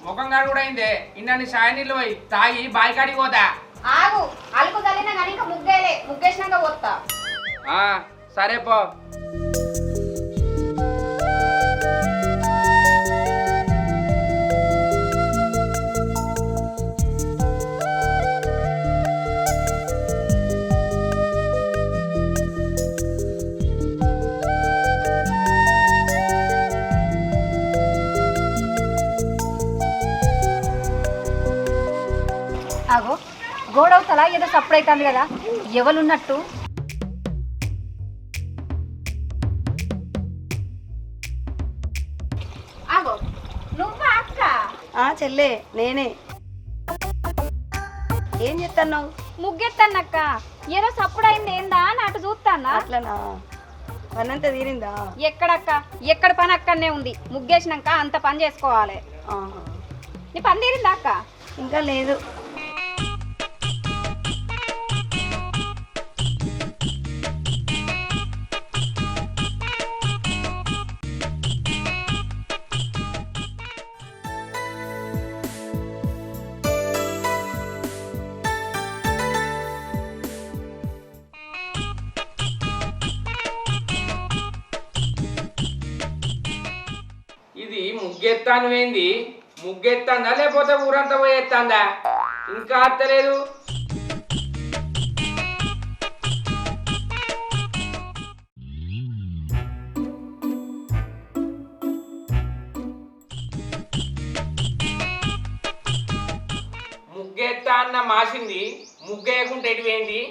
ముఖం గారు కూడా అయిందే ఇన్ని సాయ నీళ్ళు పోయి తాగి బాయికాడికి పోతా. ఆగు, అలుకు తల్లినా కానీ ఇంకా ముగ్గేలే, ముగ్గేసినాక పోతా. సరే పో. ఆగో, గోడవతల ఏదో సప్పుడైతుంది కదా, ఎవరున్నట్టు? ఆగో, నువ్వా అక్క? చెల్లే నేనే. ఏం చేస్తున్నావు? ముగ్గెత్తన్నక్క, ఏదో సప్పుడైంది ఏందా అని అటు చూస్తానా. అట్లనా? పనంతా తీరిందా? ఎక్కడక్క, ఎక్కడ పని అక్కడనే ఉంది. ముగ్గేసినాక అంత పని చేసుకోవాలి. నీ పని తీరిందా అక్క? ఇంకా లేదు. ఇది ముగ్గెత్తాను ఏంది? ముగ్గెత్తాందా లేకపోతే ఊరంతా పోయి ఎత్తాందా? ఇంకా అత్తలేదు. ముగ్గెత్తా అన్న మాసింది, ముగ్గేయకుంటే ఎటువేంది?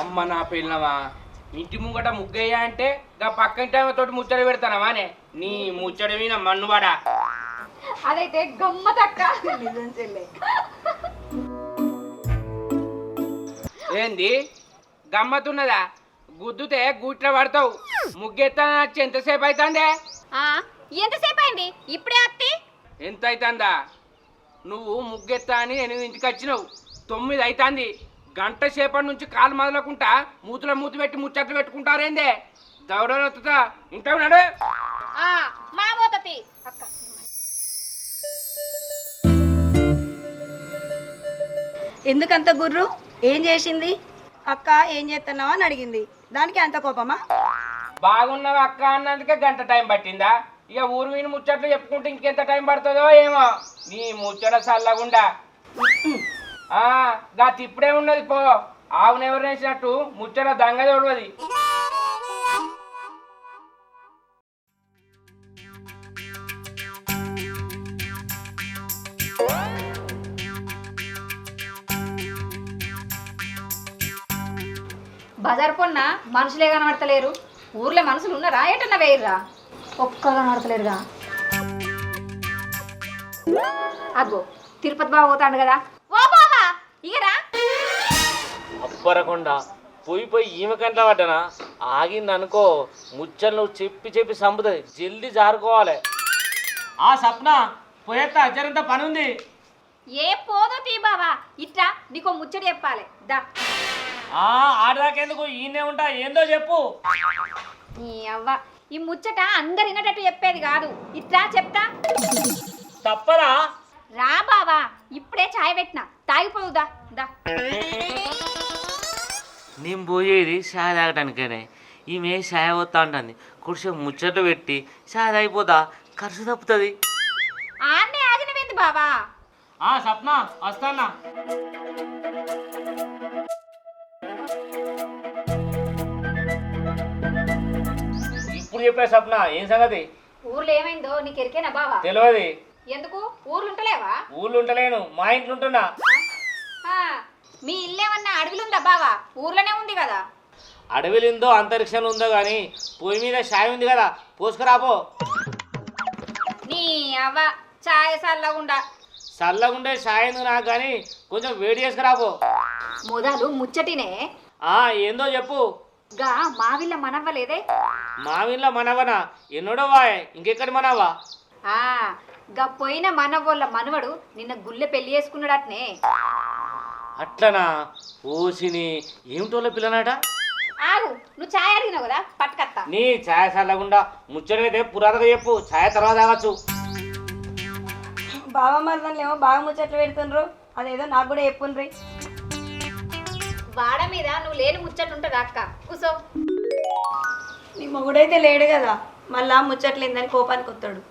అమ్మ నా పిల్లవా, ఇంటి ముంగట ముగ్గయ్యా అంటే గా పక్కంటి తోటి ముచ్చట పెడతానవానే? నీ ముచ్చట మీద మన్నువాడా. అదైతే గమ్మతక్క. నిజం చెల్లే. ఏంది గమ్మతున్నదా? గుద్దుతే గూట్ల పడతావు. ముగ్గెత్తా వచ్చి ఎంతసేపు అవుతుందే? ఎంతసేపు అయింది? ఇప్పుడే అత్తి. ఎంత అవుతుందా? నువ్వు ముగ్గెత్తా అని 8ంటికి వచ్చినావు, 9 అవుతుంది. గంట సేపటి నుంచి కాలు మొదలకుంటా మూతుల మూతి పెట్టి ముచ్చట్లు పెట్టుకుంటారేందే? దౌడవుతా ఇంటా ఉన్నాడు. మా పోతతి అక్క. ఎందుకంత గుర్రు? ఏం చేసింది అక్క? ఏం చేస్తున్నావా అని అడిగింది, దానికి అంత కోపమా? బాగున్నావు అక్క అన్నందుకే గంట టైం పట్టిందా? ఇక ఊరు వీని ముచ్చట్లు చెప్పుకుంటే ఇంకెంత టైం పడుతుందో ఏమో. నీ ముచ్చట చల్లగుండా. గా తిప్పుడే ఉన్నది పో. ఆవునెవరు వేసినట్టు ముచ్చట దంగ చూడవది. బజార్ పొన్న మనుషులే కనబడతలేరు. ఊర్లో మనుషులు ఉన్నారా? ఏటన్నా వేయర్రా? ఒక్కరు కనబడతలేరుగా. అగ్గో, తిరుపతి బాబు పోతాడు కదా. ఓ బాబా ఇగరా. అప్పరకుండా పోయి ఈమె కంట పడ్డనా? ఆగింది అనుకో, ముచ్చలు చెప్పి చెప్పి సంపుతుంది. జల్దీ జారుకోవాలి. సప్న పోయేస్తా, అచ్చరంత పని ఉంది. ఏ పోదో తీ బావా, ఇట్లా నీకో ముచ్చట చెప్పాలి దా. ఆడదాకెందుకు, ఈయనే ఉంటా. ఏందో చెప్పు. నీ అవ్వ, ఈ ముచ్చట అందరు వినేటట్టు చెప్పేది కాదు. ఇట్లా చెప్తా. తప్పరా? రా బావా, ఇప్పుడే చాయ్ పెట్టినా, తాగిపోదుదా దా. నేను పోయేది షాయ్ తాగటానికేనే. ఈమె షాయ్ పోతా ఉంటుంది. కొంచెం ముచ్చట పెట్టి షాయ్ అయిపోతా, ఖర్చు తప్పుతుంది. ఆన్నే ఆగినవేంది బావా? సప్న వస్తానా. ఇప్పుడు చెప్పే సప్న, ఏం సంగతి? ఊర్లో ఏమైందో నీకు ఎరికేనా బావా? తెలియదు. ఎందుకు? ఊర్లు ఉంటలేవా? ఊళ్ళో ఉంటలేను, మా ఇంట్లో ఉంటున్నా. మీ ఇల్లేమన్నా అడవిలుందా బావా? ఊర్లోనే ఉంది కదా. అడవిలుందో అంతరిక్షంలో ఉందో కానీ పొయ్యి మీద షాయి ఉంది కదా, పోసుకురాపో. నీ అవ్వ, చాయ్ చల్లగుండా. చల్లగుండే షాయి ఎందుకు నాకు కానీ కొంచెం వేడి చేసుకురాపో. మొదలు ముచ్చటినే. ఏందో చెప్పు. గా మావిళ్ళ మనవ్వలేదే? మావిళ్ళ మనవనా? ఎన్నోడో వాయ్, ఇంకెక్కడి మనవా? గా పోయిన మనవోళ్ళ మనవడు నిన్న గుళ్ళె పెళ్లి చేసుకున్నాడటనే. అట్లనా? ఓసిని ఏమిటోళ్ళ పిల్లనాట? ఆగు, నువ్వు నువ్వు ఛాయ్ అడిగినావు కదా పట్టుకత్తా. నీ ఛాయ చల్లకుండా ముచ్చటైతే పురాతగా చెప్పు, ఛాయ తర్వాత తాగచ్చు. బావ మరదలు ఏమో బాగా ముచ్చట్లు పెడుతుండ్రు, అదేదో నాకు కూడా చెప్పుండ్రి. వాడ మీద నువ్వు లేని ముచ్చట్టుంటదా అక్క? కూసో. నీ మొగుడైతే లేడు కదా, మళ్ళా ముచ్చట్లేందని కోపానికి వస్తాడు.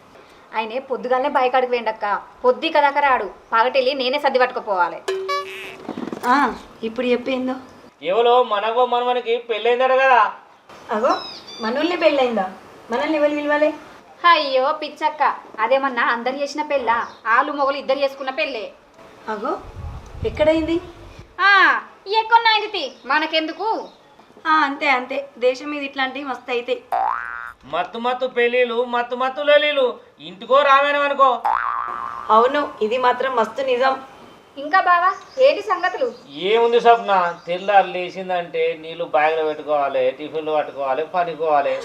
ఆయనే పొద్దుగానే బయకాడికి వేయండక్క, పొద్దు కదాక రాడు, పగటిల్లి నేనే సర్ది పట్టుకుపోవాలి. ఇప్పుడు చెప్పిందో ఎవరో మనకో మనకి పెళ్ళైందట కదా. అగో మనల్ని పెళ్ళయిందా? మనల్ని ఎవరు విలువలే? అయ్యో పిచ్చక్క, అదేమన్నా అందరు చేసిన పెళ్ళ? ఆలు మొగలు ఇద్దరు చేసుకున్న పెళ్ళే. అగో ఎక్కడైంది? ఎక్కడైంది మనకెందుకు? అంతే అంతే, దేశం మీద ఇట్లాంటివి మస్తు అయితే. మత్తు మత్తు పెళ్ళిళ్ళు, మత్తు మత్తు లలీలు, ఇంటికో రామాయణం అనుకో. అవును, ఇది మాత్రం మస్తు నిజం. ఇంకా బావా ఏంటి సంగతులు? ఏముంది స్వప్న, తెల్లారు లేచిందంటే నీళ్ళు బ్యాగ్లో పెట్టుకోవాలి, టిఫిన్లు పట్టుకోవాలి, పనుకోవాలి.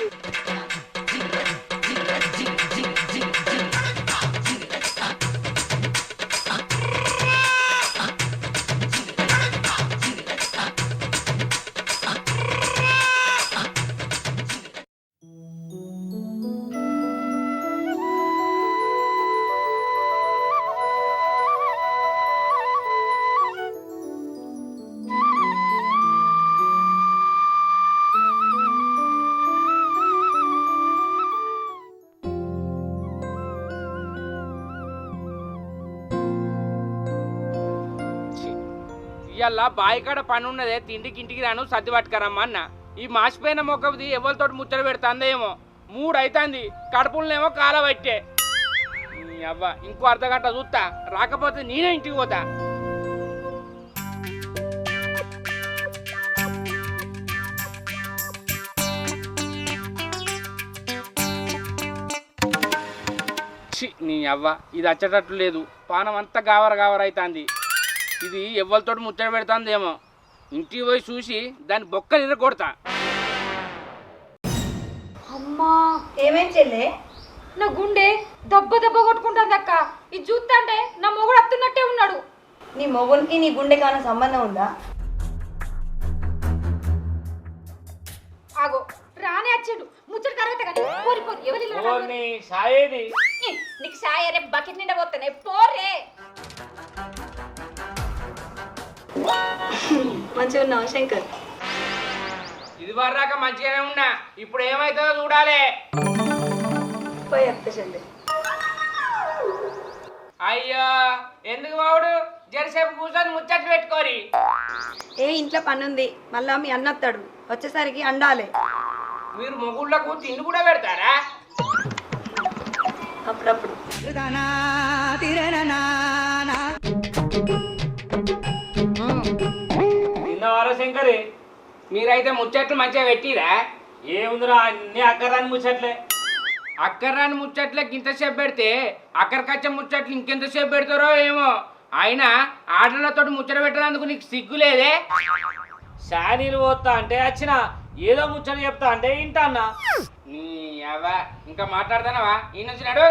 ఇవాళ బాయికాడ పని ఉన్నదే, తిండికి ఇంటికి రాను సర్ది పట్టుకరమ్మా అన్న. ఈ మాసిపోయిన మొక్కది ఎవరితోటి ముచ్చట పెడుతుందేమో, 3 అవుతుంది, కడుపులనేమో కాల పట్టే. అవ్వ ఇంకో అర్ధగంట చూస్తా, రాకపోతే నేనే ఇంటికి పోతా. నీ అవ్వ ఇది వచ్చేటట్లు లేదు, పానం అంతా గావర గావర అవుతుంది. ఇది ఎవరితోటి ముచ్చట పెడుతుందేమో, ఇంటికి పోయి చూసి దాని బొక్కలు ఇరగొడతా. అమ్మా ఏమేం చెల్లే? నా గుండె దెబ్బ దెబ్బ కొట్టుకుంటుంది అక్క. ఇది చూస్తా అంటే నా మొగుడు అత్తున్నట్టే ఉన్నాడు. నీ మొగునికి నీ గుండెకి ఏమైనా సంబంధం ఉందా? ఆగో రానే వచ్చాడు, ముచ్చట కరగట కానీ పోరి పోరి ఎవరి సాయేది నీకు సాయ రేపు బకెట్ నిండా పోతానే పోరే. మంచిగా ఉన్నావా శంకర్? ఇది వరదాకా మంచిగానే ఉన్నా, ఇప్పుడు ఏమవుతుందో చూడాలి. పోయి చెప్తా చెల్లి. అయ్యో ఎందుకు బావుడు, జరసేపు కూర్చొని ముచ్చట్లు పెట్టుకోరి. ఇంట్లో పని ఉంది, మళ్ళా మీ అన్న వస్తాడు, వచ్చేసరికి అండాలి. మీరు మొగుళ్ళకు తిండి కూడా పెడతారా? అప్పుడప్పుడు. తిన్నవారా శంకరి? మీరైతే ముచ్చట్లు మంచిగా పెట్టిరా? ఏముందిరా, అన్ని అక్కరాని ముచ్చట్లే. అక్కర్రాని ముచ్చట్లకి ఇంతసేపు పెడితే అక్కడికచ్చే ముచ్చట్లు ఇంకెంతసేపు పెడతారో ఏమో. అయినా ఆటలతో ముచ్చట పెట్టడానికి నీకు సిగ్గు లేదే? శానీలు పోతా అంటే వచ్చిన ఏదో ముచ్చట చెప్తా అంటే ఇంటా అన్న. నీ అవ్వ ఇంకా మాట్లాడతానవా? ఈ నుంచి నడు.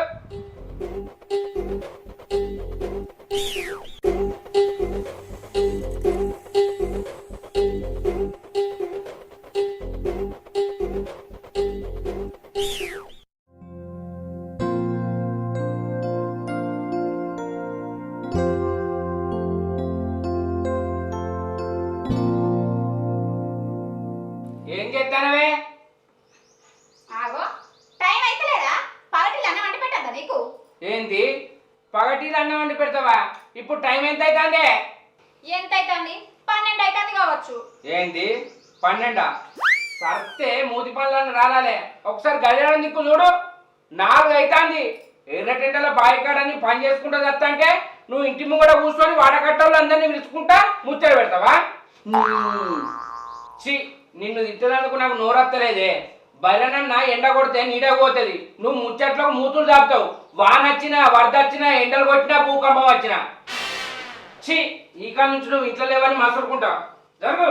ఏం చేస్తానవే? ఆగో టైం అయితలేదా? పగటిలు అన్నం వండి పెట్టద్దా నీకు? ఏంది పగటీలు అన్నం వండి పెడతావా? ఇప్పుడు టైం ఎంత అవుతుంది? ఎంత అవుతుంది? 12 అవుతుంది కావచ్చు. ఏంది 12? సర్తే మూతి పనులను రాలాలే. ఒకసారి గడియారం దిక్కు చూడు, 4 అవుతుంది. ఎర్రటెండల బాయికాడని పని చేసుకుంటా వస్తంటే నువ్వు ఇంటి ముంగడ కూర్చొని వాడకట్టలు అందరినీ పిలుచుకుంటా ముచ్చట పెడతావా? చి నిన్ను తిట్టడానికి నాకు నోరత్తలేదే. బర్రెనన్నా ఎండ కొడితే నీడ పోతుంది, నువ్వు ముచ్చట్లకు మూతులు దాపుతావు. వానొచ్చినా వరదొచ్చినా ఎండలు కొట్టినా భూకంపం వచ్చినా. చి ఈ కాడ నుంచి నువ్వు ఇంట్లో లేవని మసురుకుంటావు. జరుగు.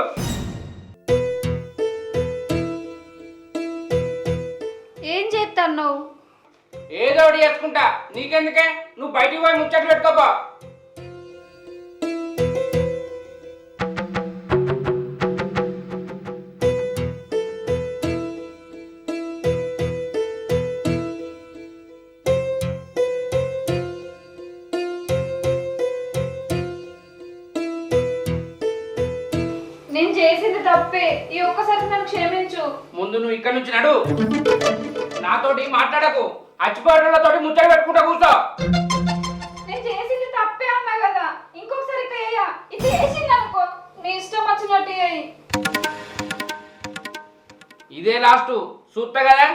ఏం చేస్తాను? ఏదో ఒకటి చేసుకుంటా, నీకెందుకే? నువ్వు బయటికి పోయి ముచ్చట్లు పెట్టుకోపో. తప్పే, ఈ ఒక్కసారి నన్ను క్షమించు. ముందు నువ్వు ఇక్కడ నుంచి నడు. నాతోటి మాట్లాడకు. అచ్చిపోయేటోళ్ళతోటి ముచ్చట పెట్టుకుంటా కూర్చో. నేను చేసింది తప్పే అన్నా కదా, ఇంకొకసారి ఇట్లా చేయ. ఇది చేసింది అనుకో, నీ ఇష్టం వచ్చినట్టు చేయి. ఇదే లాస్ట్ చూస్తా కదా.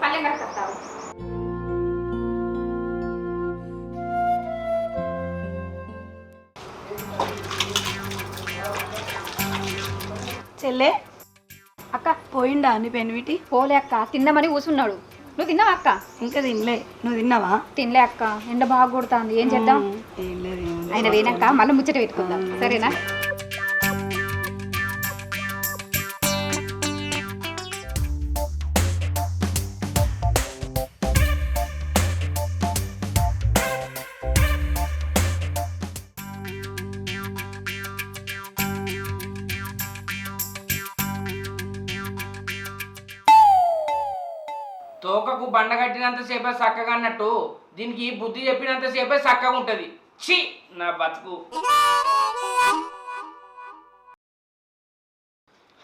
పల్లెం కట్టుకొస్తావు. చెల్లే అక్క పోయిండా నీ పెనివిటి? పోలే అక్క, తిందామని కూర్చున్నాడు. నువ్వు తిన్నావా అక్క? ఇంకా తినలే. నువ్వు తిన్నావా? తినలే అక్క, ఎండ బాగా కొడుతుంది. ఏం చేద్దాం? ఏం లేదు, ఏం లేదు. ఆయన వేనాక మళ్ళీ ముచ్చట పెట్టుకుందాం, సరేనా? తోకకు బండ కట్టినంత సేపే చక్కగా అన్నట్టు దీనికి బుద్ధి చెప్పినంత సేపే చక్కగా ఉంటది. ఛీ నా బతుకు.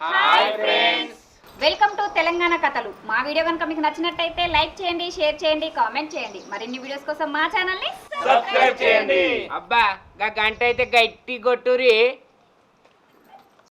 Hi friends, welcome to Telangana కథలు. మా వీడియో కనుక మీకు నచ్చినట్టయితే లైక్ చేయండి, షేర్ చేయండి, కామెంట్ చేయండి. మరిన్ని వీడియోస్ కోసం మా ఛానల్ని సబ్స్క్రైబ్ చేయండి. అబ్బా గా గంట అయితే గట్టి కొట్టురి.